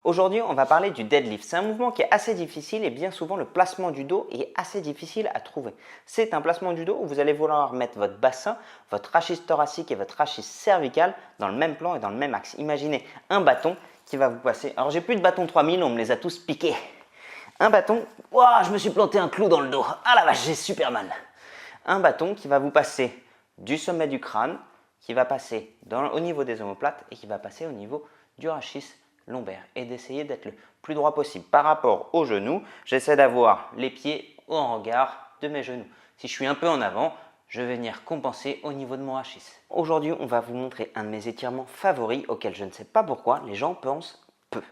Aujourd'hui, on va parler du deadlift. C'est un mouvement qui est assez difficile et bien souvent le placement du dos est assez difficile à trouver. C'est un placement du dos où vous allez vouloir mettre votre bassin, votre rachis thoracique et votre rachis cervical dans le même plan et dans le même axe. Imaginez un bâton qui va vous passer. Alors j'ai plus de bâton 3000, on me les a tous piqués. Un bâton, ouah, je me suis planté un clou dans le dos. Ah la vache, j'ai super mal. Un bâton qui va vous passer du sommet du crâne, qui va passer au niveau des omoplates et qui va passer au niveau du rachis lombaire et d'essayer d'être le plus droit possible. Par rapport aux genoux, j'essaie d'avoir les pieds au regard de mes genoux. Si je suis un peu en avant, je vais venir compenser au niveau de mon rachis. Aujourd'hui, on va vous montrer un de mes étirements favoris auquel je ne sais pas pourquoi les gens pensent peu.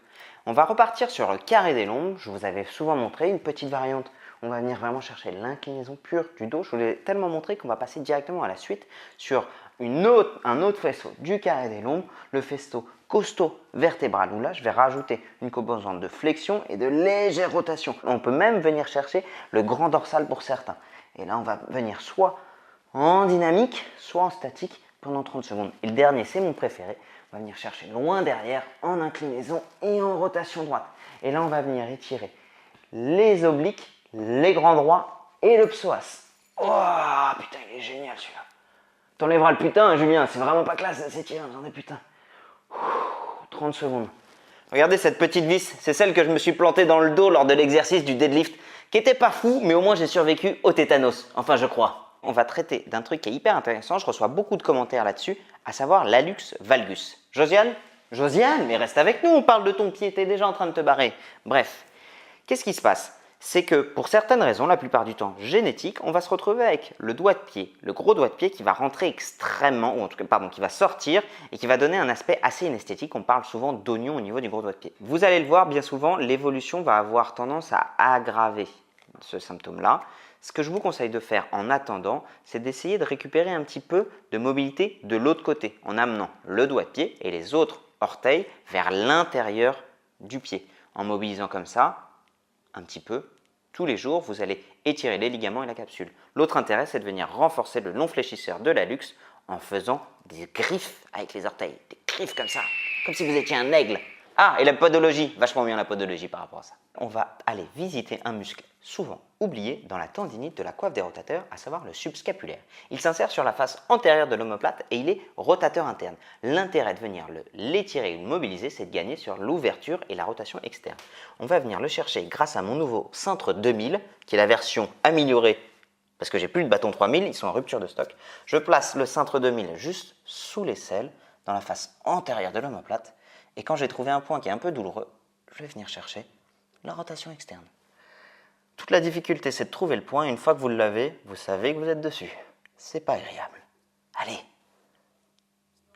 On va repartir sur le carré des lombes. Je vous avais souvent montré une petite variante. On va venir vraiment chercher l'inclinaison pure du dos. Je vous l'ai tellement montré qu'on va passer directement à la suite sur un autre faisceau du carré des lombes, le faisceau costaud vertébral, où là je vais rajouter une composante de flexion et de légère rotation. On peut même venir chercher le grand dorsal pour certains. Et là on va venir soit en dynamique, soit en statique pendant 30 secondes. Et le dernier, c'est mon préféré. On va venir chercher loin derrière en inclinaison et en rotation droite. Et là on va venir étirer les obliques, les grands droits et le psoas. Oh putain, il est génial celui-là. T'enlèveras le putain, hein, Julien, c'est vraiment pas classe de s'étirer en faisant des putains. 30 secondes. Regardez cette petite vis, c'est celle que je me suis plantée dans le dos lors de l'exercice du deadlift, qui était pas fou, mais au moins j'ai survécu au tétanos. Enfin, je crois. On va traiter d'un truc qui est hyper intéressant, je reçois beaucoup de commentaires là-dessus, à savoir l'hallux valgus. Josiane, mais reste avec nous, on parle de ton pied, t'es déjà en train de te barrer. Bref, qu'est-ce qui se passe? C'est que pour certaines raisons, la plupart du temps génétiques, on va se retrouver avec le doigt de pied, le gros doigt de pied qui va rentrer extrêmement, ou en tout cas, pardon, qui va sortir et qui va donner un aspect assez inesthétique. On parle souvent d'oignon au niveau du gros doigt de pied. Vous allez le voir, bien souvent, l'évolution va avoir tendance à aggraver ce symptôme-là. Ce que je vous conseille de faire en attendant, c'est d'essayer de récupérer un petit peu de mobilité de l'autre côté, en amenant le doigt de pied et les autres orteils vers l'intérieur du pied. En mobilisant comme ça, un petit peu, tous les jours, vous allez étirer les ligaments et la capsule. L'autre intérêt, c'est de venir renforcer le long fléchisseur de l'hallux en faisant des griffes avec les orteils. Des griffes comme ça, comme si vous étiez un aigle. Ah, et la podologie, vachement bien la podologie par rapport à ça. On va aller visiter un muscle souvent oublié dans la tendinite de la coiffe des rotateurs, à savoir le subscapulaire. Il s'insère sur la face antérieure de l'omoplate et il est rotateur interne. L'intérêt de venir l'étirer ou le mobiliser, c'est de gagner sur l'ouverture et la rotation externe. On va venir le chercher grâce à mon nouveau cintre 2000, qui est la version améliorée, parce que j'ai plus de bâton 3000, ils sont en rupture de stock. Je place le cintre 2000 juste sous l'aisselle, dans la face antérieure de l'omoplate, et quand j'ai trouvé un point qui est un peu douloureux, je vais venir chercher la rotation externe. Toute la difficulté, c'est de trouver le point, et une fois que vous l'avez, vous savez que vous êtes dessus. C'est pas agréable. Allez.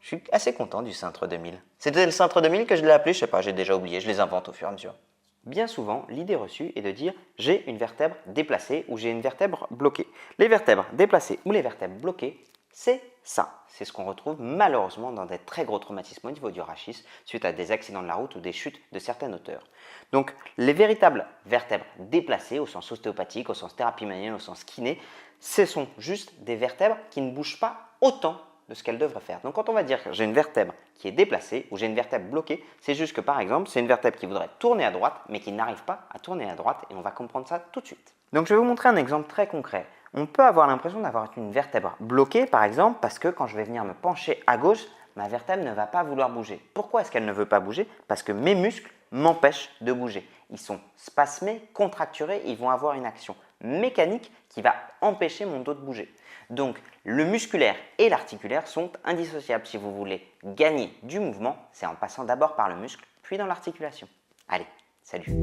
Je suis assez content du cintre 2000. C'était le cintre 2000 que je l'ai appelé, je sais pas, j'ai déjà oublié, je les invente au fur et à mesure. Bien souvent, l'idée reçue est de dire j'ai une vertèbre déplacée ou j'ai une vertèbre bloquée. Les vertèbres déplacées ou les vertèbres bloquées, c'est ça. C'est ce qu'on retrouve malheureusement dans des très gros traumatismes au niveau du rachis suite à des accidents de la route ou des chutes de certaines hauteurs. Donc les véritables vertèbres déplacées au sens ostéopathique, au sens thérapie manuelle, au sens kiné, ce sont juste des vertèbres qui ne bougent pas autant de ce qu'elles devraient faire. Donc quand on va dire que j'ai une vertèbre qui est déplacée ou j'ai une vertèbre bloquée, c'est juste que par exemple c'est une vertèbre qui voudrait tourner à droite mais qui n'arrive pas à tourner à droite et on va comprendre ça tout de suite. Donc je vais vous montrer un exemple très concret. On peut avoir l'impression d'avoir une vertèbre bloquée par exemple parce que quand je vais venir me pencher à gauche, ma vertèbre ne va pas vouloir bouger. Pourquoi est-ce qu'elle ne veut pas bouger? Parce que mes muscles m'empêchent de bouger. Ils sont spasmés, contracturés, ils vont avoir une action mécanique qui va empêcher mon dos de bouger. Donc le musculaire et l'articulaire sont indissociables. Si vous voulez gagner du mouvement, c'est en passant d'abord par le muscle, puis dans l'articulation. Allez, salut!